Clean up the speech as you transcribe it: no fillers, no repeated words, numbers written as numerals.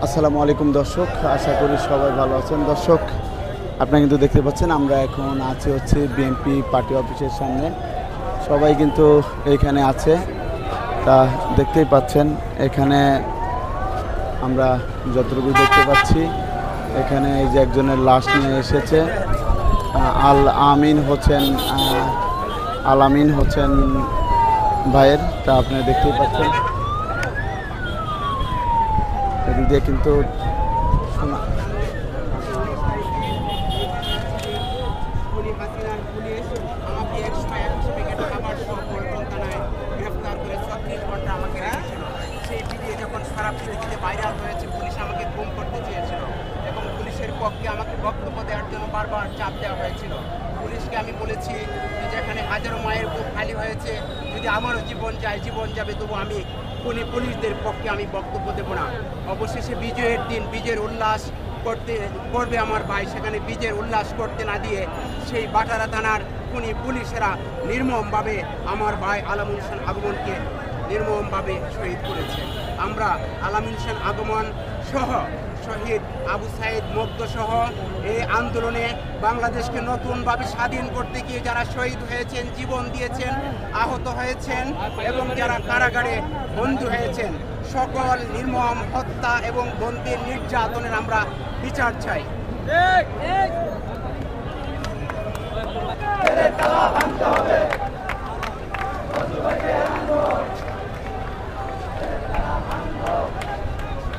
আসসালামু আলাইকুম দর্শক, আশা করি সবাই ভালো আছেন। দর্শক, আপনারা কিন্তু দেখতে পাচ্ছেন আমরা এখন আছি হচ্ছে বিএনপি পার্টি অফিসের সামনে। সবাই কিন্তু এইখানে আছে, তা দেখতেই পাচ্ছেন। এখানে আমরা যতটুকু দেখতে পাচ্ছি, এখানে এই যে একজনের লাশ নিয়ে এসেছে। আল আমিন হচ্ছেন ভাইয়ের, তা আপনারা দেখতেই পাচ্ছেন। এদিক দিয়ে কিন্তু সেই ভিডিও যখন সারা পৃথিবীতে ভাইরাল হয়েছে, পুলিশ আমাকে গুম করতে চেয়েছিল এবং পুলিশের পক্ষে আমাকে বক্তব্য দেওয়ার জন্য বারবার চাপ দেওয়া হয়েছিল। পুলিশকে আমি বলেছি যে যেখানে হাজারো মায়ের বুক খালি হয়েছে, যদি আমারও জীবন যায়, জীবন যাবে, তবু আমি পুলিশদের পক্ষে আমি বক্তব্য দেবো না। অবশেষে বিজয়ের দিন বিজয়ের উল্লাস করবে আমার ভাই, সেখানে বিজয়ের উল্লাস করতে না দিয়ে সেই বাটারা থানার পুলিশেরা নির্মমভাবে আমার ভাই আলামুল হোসেন আগমনকে নির্মমভাবে শহীদ করেছে। আমরা আলামুল হোসেন আগমন সহ শহীদ আবু সাইদ মুগ্ধ সহ এই আন্দোলনে বাংলাদেশকে নতুনভাবে স্বাধীন করতে গিয়ে যারা শহীদ হয়েছেন, জীবন দিয়েছেন, আহত হয়েছেন এবং যারা কারাগারে বন্দী হয়েছেন, সকল নির্মম হত্যা এবং বন্দির নির্যাতনের আমরা বিচার চাই।